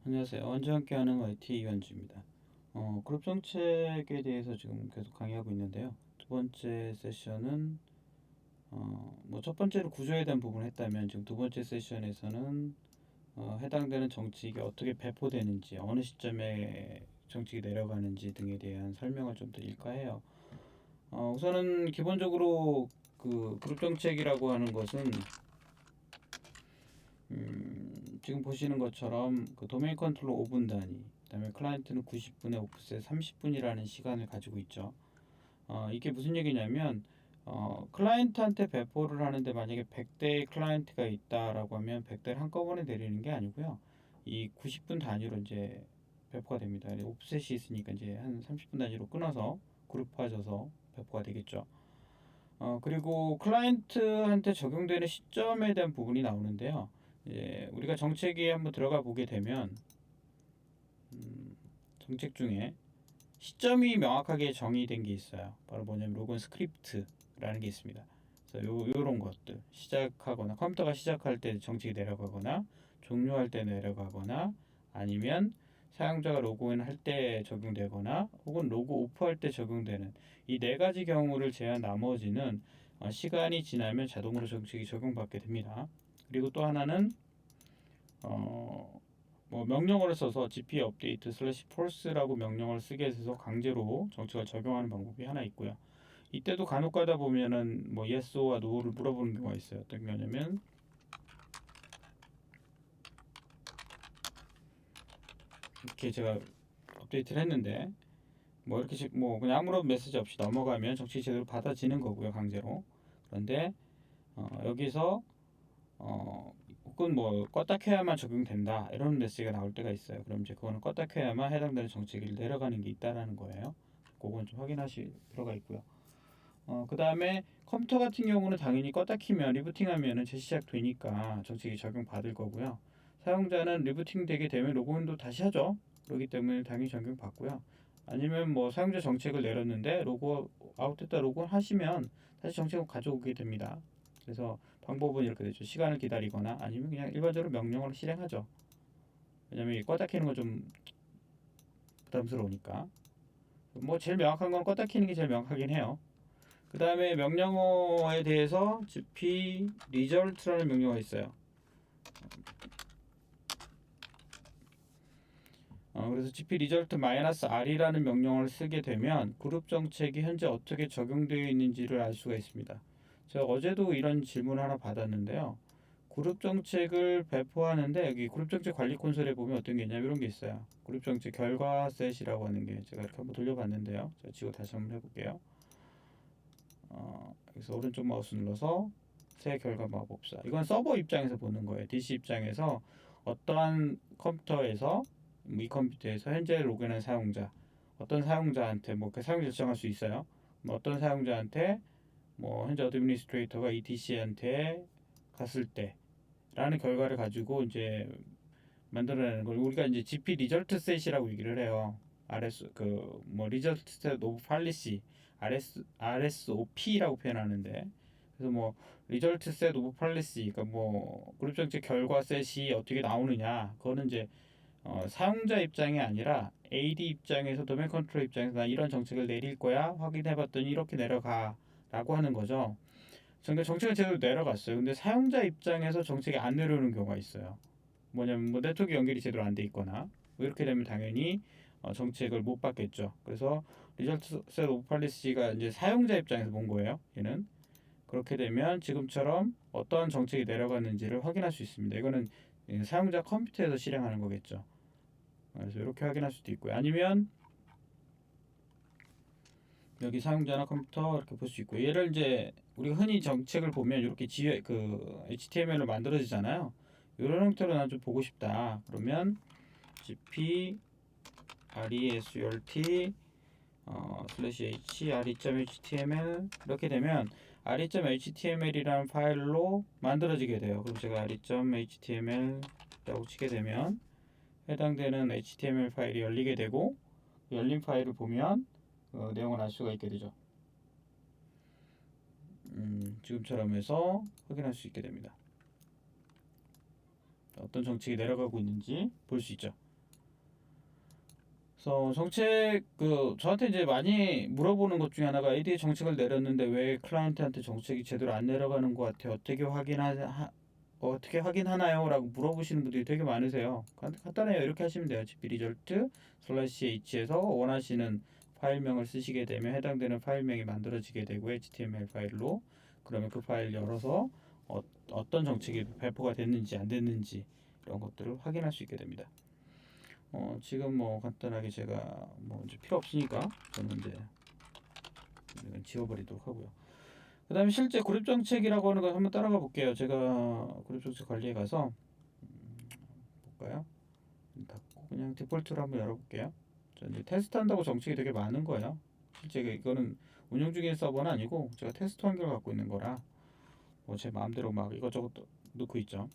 안녕하세요. 언제 함께하는 IT 이현주입니다. 그룹 정책에 대해서 지금 계속 강의하고 있는데요. 두 번째 세션은 뭐 첫 번째로 구조에 대한 부분을 했다면 지금 두 번째 세션에서는 해당되는 정책이 어떻게 배포되는지, 어느 시점에 정책이 내려가는지 등에 대한 설명을 좀 드릴까 해요. 우선은 기본적으로 그 그룹 정책이라고 하는 것은 지금 보시는 것처럼 그 도메인 컨트롤러 5분 단위, 그다음에 클라이언트는 90분에 오프셋 30분이라는 시간을 가지고 있죠. 이게 무슨 얘기냐면 클라이언트한테 배포를 하는데 만약에 100대의 클라이언트가 있다라고 하면 100대를 한꺼번에 내리는 게 아니고요. 이 90분 단위로 이제 배포가 됩니다. 오프셋이 있으니까 이제 한 30분 단위로 끊어서 그룹화져서 배포가 되겠죠. 그리고 클라이언트한테 적용되는 시점에 대한 부분이 나오는데요. 우리가 정책에 한번 들어가 보게 되면 정책 중에 시점이 명확하게 정의된 게 있어요. 바로 뭐냐면 로건 스크립트라는 게 있습니다. 그래서 요런 것들 시작하거나 컴퓨터가 시작할 때 정책이 내려가거나 종료할 때 내려가거나 아니면 사용자가 로그인 할 때 적용되거나 혹은 로그 오프 할 때 적용되는 이 네 가지 경우를 제한 나머지는 시간이 지나면 자동으로 정책이 적용받게 됩니다. 그리고 또 하나는 뭐 명령어를 써서 gp 업데이트 슬래시 폴스라고 명령어를 쓰게 해서 강제로 정책을 적용하는 방법이 하나 있고요. 이때도 간혹 가다 보면은 뭐 yes와 no를 물어보는 경우가 있어요. 어떤 경우냐면 이렇게 제가 업데이트를 했는데 뭐 이렇게 뭐 그냥 아무런 메시지 없이 넘어가면 정책이 제대로 받아지는 거고요. 강제로. 그런데 여기서 혹은 뭐 껐다 켜야만 적용된다 이런 메시지가 나올 때가 있어요. 그럼 이제 그거는 껐다 켜야만 해당되는 정책이 내려가는 게 있다라는 거예요. 그건 좀 확인하실 필요가 있고요. 그 다음에 컴퓨터 같은 경우는 당연히 껐다 키면 리부팅하면은 재시작 되니까 정책이 적용받을 거고요. 사용자는 리부팅 되게 되면 로그인도 다시 하죠. 그렇기 때문에 당연히 적용받고요. 아니면 뭐 사용자 정책을 내렸는데 로그 아웃됐다 로그인 하시면 다시 정책을 가져오게 됩니다. 그래서 방법은 이렇게 되죠. 시간을 기다리거나 아니면 그냥 일반적으로 명령을 실행하죠. 왜냐면 이 껐다 키는 건 좀 부담스러우니까. 뭐 제일 명확한 건 껐다 키는 게 제일 명확하긴 해요. 그 다음에 명령어에 대해서 gp result라는 명령어가 있어요. 그래서 gp result -r이라는 명령어를 쓰게 되면 그룹 정책이 현재 어떻게 적용되어 있는지를 알 수가 있습니다. 제가 어제도 이런 질문 하나 받았는데요. 그룹 정책을 배포하는데 여기 그룹 정책 관리 콘솔에 보면 어떤 게 있냐면 이런 게 있어요. 그룹 정책 결과 셋이라고 하는 게 제가 이렇게 한번 돌려봤는데요. 제가 지고 다시 한번 해볼게요. 여기서 오른쪽 마우스 눌러서 새 결과 마법사. 이건 서버 입장에서 보는 거예요. DC 입장에서 어떠한 컴퓨터에서 이 컴퓨터에서 현재 로그인한 사용자, 어떤 사용자한테 뭐 그 사용자 지정할 수 있어요. 뭐 어떤 사용자한테 뭐 현재 어드미니스트레이터가 이 DC한테 갔을 때라는 결과를 가지고 이제 만들어내는 걸 우리가 이제 GP 리절트 셋이라고 얘기를 해요. RS 그 뭐 리절트 셋 오브 팔리시 RSOP라고 표현하는데 그래서 뭐 리절트 셋 오브 팔리시 그러니까 뭐 그룹 정책 결과 셋이 어떻게 나오느냐 그거는 이제 사용자 입장이 아니라 AD 입장에서 도메인 컨트롤 입장에서 나 이런 정책을 내릴 거야 확인해봤더니 이렇게 내려가라고 하는 거죠. 근데 정책은 제대로 내려갔어요. 근데 사용자 입장에서 정책이 안 내려오는 경우가 있어요. 뭐냐면 뭐 네트워크 연결이 제대로 안 돼 있거나 뭐 이렇게 되면 당연히 정책을 못 받겠죠. 그래서 리절트 셋 오브 팔리시가 이제 사용자 입장에서 본 거예요. 얘는 그렇게 되면 지금처럼 어떠한 정책이 내려갔는지를 확인할 수 있습니다. 이거는 사용자 컴퓨터에서 실행하는 거겠죠. 그래서 이렇게 확인할 수도 있고요. 아니면 여기 사용자나 컴퓨터 이렇게 볼 수 있고 얘를 이제 우리가 흔히 정책을 보면 이렇게 그 HTML로 만들어지잖아요. 이런 형태로 난 좀 보고 싶다. 그러면 gp result 슬래시 h re.html 이렇게 되면 re.html이라는 파일로 만들어지게 돼요. 그럼 제가 re.html 라고 치게 되면 해당되는 html 파일이 열리게 되고 열린 파일을 보면 내용을 알 수가 있게 되죠. 지금처럼 해서 확인할 수 있게 됩니다. 어떤 정책이 내려가고 있는지 볼 수 있죠. 그래서 정책 저한테 이제 많이 물어보는 것 중에 하나가 AD 정책을 내렸는데 왜 클라이언트한테 정책이 제대로 안 내려가는 것 같아요. 어떻게 확인하나요? 라고 물어보시는 분들이 되게 많으세요. 간단해요. 이렇게 하시면 돼요. gp result h에서 원하시는 파일명을 쓰시게 되면 해당되는 파일명이 만들어지게 되고 HTML 파일로 그러면 그 파일 열어서 어떤 정책이 배포가 됐는지 안 됐는지 이런 것들을 확인할 수 있게 됩니다. 지금 뭐 간단하게 제가 뭐 이제 필요 없으니까 저는 이제 이건 지워버리도록 하고요. 그 다음에 실제 그룹 정책이라고 하는 걸 한번 따라가 볼게요. 제가 그룹 정책 관리에 가서 볼까요? 닫고 그냥 디폴트로 한번 열어볼게요. 저 이제 테스트한다고 정책이 되게 많은 거예요. 실제 이거는 운영 중인 서버는 아니고 제가 테스트 환경을 갖고 있는 거라 뭐 제 마음대로 막 이것저것 넣고 있죠.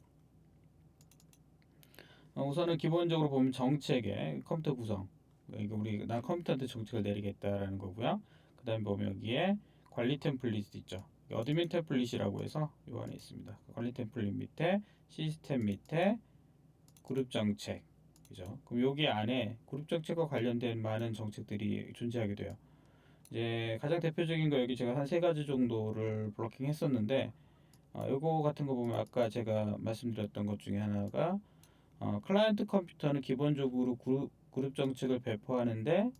우선은 기본적으로 보면 정책의 컴퓨터 구성. 이거 난 컴퓨터한테 정책을 내리겠다라는 거고요. 그 다음에 보면 여기에 관리 템플릿 있죠. 어드민 템플릿이라고 해서 요 안에 있습니다. 관리 템플릿 밑에 시스템 밑에 그룹 정책. 그죠? 그럼 여기 안에 그룹 정책과 관련된 많은 정책들이 존재하게 돼요. 이제 가장 대표적인 거 여기 제가 한 세 가지 정도를 블로킹 했었는데 요거 같은 거 보면 아까 제가 말씀드렸던 것 중에 하나가 클라이언트 컴퓨터는 기본적으로 그룹 정책을 배포하는데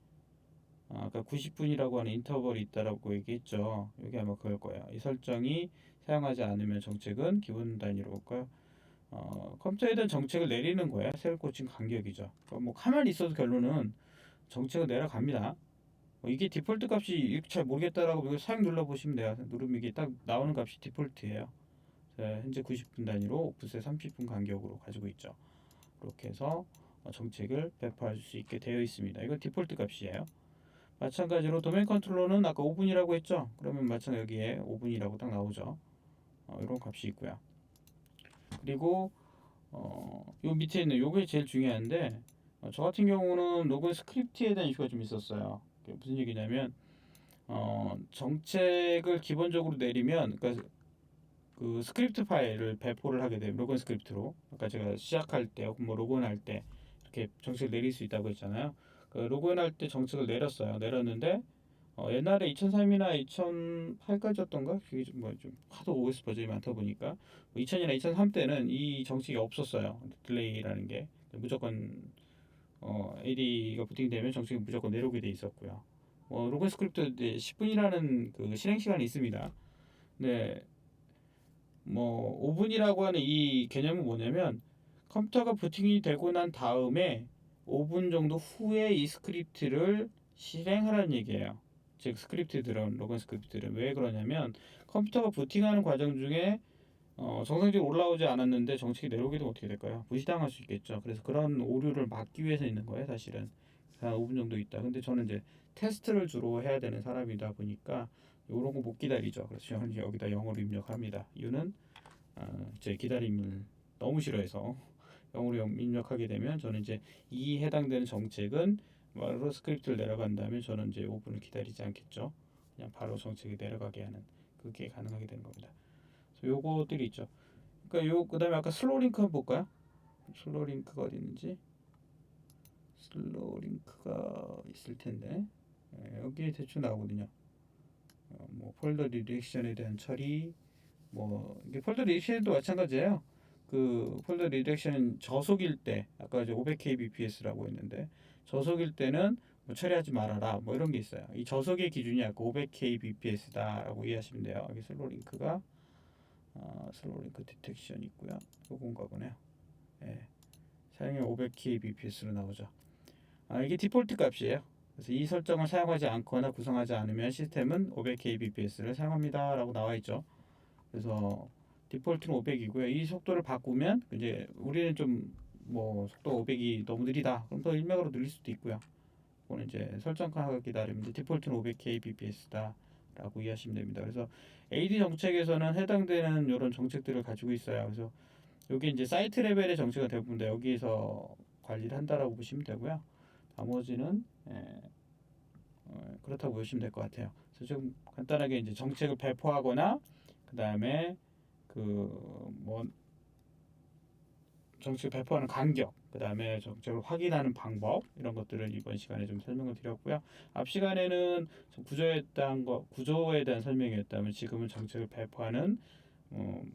아까 90분이라고 하는 인터벌이 있다라고 얘기했죠. 여기 아마 그럴 거예요. 이 설정이 사용하지 않으면 정책은 기본 단위로 볼까요? 컴퓨터에 대한 정책을 내리는 거예요. 세울 꽂힌 간격이죠. 그러니까 뭐 가만히 있어도 결론은 정책을 내려갑니다. 이게 디폴트 값이 이렇게 잘 모르겠다라고 이거 사용 눌러보시면 돼요. 누르면 이게 딱 나오는 값이 디폴트예요. 현재 90분 단위로 오프셋 30분 간격으로 가지고 있죠. 그렇게 해서 정책을 배포할 수 있게 되어 있습니다. 이건 디폴트 값이에요. 마찬가지로 도메인 컨트롤러는 아까 5분이라고 했죠. 그러면 마찬가지 여기에 5분이라고 딱 나오죠. 이런 값이 있고요. 그리고 요 밑에 있는 요게 제일 중요한데 저 같은 경우는 로그인 스크립트에 대한 이슈가 좀 있었어요. 무슨 얘기냐면 정책을 기본적으로 내리면 그러니까 그 스크립트 파일을 배포를 하게 되면 로그인 스크립트로 아까 제가 시작할 때 혹은 뭐 로그인할 때 이렇게 정책을 내릴 수 있다고 했잖아요. 그 로그인할 때 정책을 내렸어요. 내렸는데 옛날에 2003이나 2008까지였던가 그게 좀 하도 OS 버전이 많다 보니까 2000이나 2003 때는 이 정책이 없었어요. 딜레이라는 게 무조건 AD가 부팅되면 정책이 무조건 내려오게 돼 있었고요. 로그인 스크립트 10분이라는 그 실행 시간이 있습니다. 네, 뭐 5분이라고 하는 이 개념은 뭐냐면 컴퓨터가 부팅이 되고 난 다음에 5분 정도 후에 이 스크립트를 실행하라는 얘기예요. 즉 스크립트들은 로그인 스크립트들은 왜 그러냐면 컴퓨터가 부팅하는 과정 중에 정상적으로 올라오지 않았는데 정책이 내려오게 되면 어떻게 될까요? 무시당할 수 있겠죠. 그래서 그런 오류를 막기 위해서 있는 거예요, 사실은. 한 5분 정도 있다. 근데 저는 이제 테스트를 주로 해야 되는 사람이다 보니까 이런 거 못 기다리죠. 그래서 저는 여기다 영어로 입력합니다. 이유는 제 기다림을 너무 싫어해서 영어로 입력하게 되면 저는 이제 이 해당되는 정책은 바로 스크립트를 내려간 다음에 저는 이제 5분을 기다리지 않겠죠. 그냥 바로 정책이 내려가게 하는 그게 가능하게 되는 겁니다. 그래서 요거들이 있죠. 그러니까 그다음에 아까 슬로우 링크 한번 볼까요? 슬로우 링크가 어디 있는지 슬로우 링크가 있을 텐데 여기에 대충 나오거든요. 뭐 폴더 리렉션에 대한 처리 뭐 이게 폴더 리렉션도 마찬가지예요. 그 폴더 리렉션 저속일 때 아까 이제 500kbps라고 했는데 저속일 때는 뭐 처리하지 말아라 뭐 이런 게 있어요. 이 저속의 기준이 아까 500kbps다라고 이해하시면 돼요. 여기 슬로우 링크가 슬로우 링크 디텍션 있고요. 요건가 보네요. 예. 사용량 500kbps로 나오죠. 이게 디폴트 값이에요. 그래서 이 설정을 사용하지 않거나 구성하지 않으면 시스템은 500kbps를 사용합니다 라고 나와 있죠. 그래서 디폴트는 500이고요. 이 속도를 바꾸면 이제 우리는 좀 뭐 속도 500이 너무 느리다. 그럼 더 일맥으로 늘릴 수도 있고요. 그거는 이제 설정하기 나름인데 디폴트는 500kbps다라고 이해하시면 됩니다. 그래서 AD 정책에서는 해당되는 이런 정책들을 가지고 있어요. 그래서 여기 이제 사이트 레벨의 정책은 대부분 다 여기에서 관리를 한다라고 보시면 되고요. 나머지는 그렇다고 보시면 될 것 같아요. 그래서 좀 간단하게 이제 정책을 배포하거나 그 다음에 그 뭐 정책을 배포하는 간격, 그 다음에 정책을 확인하는 방법 이런 것들을 이번 시간에 좀 설명을 드렸고요. 앞 시간에는 구조에 대한 설명이었다면 지금은 정책을 배포하는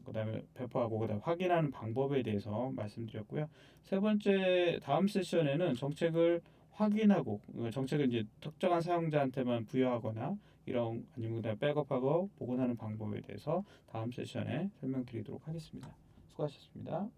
그다음에 배포하고 그다음 확인하는 방법에 대해서 말씀드렸고요. 세 번째 다음 세션에는 정책을 확인하고 정책을 이제 특정한 사용자한테만 부여하거나 이런 아니면 그다음 백업하고 복원하는 방법에 대해서 다음 세션에 설명드리도록 하겠습니다. 수고하셨습니다.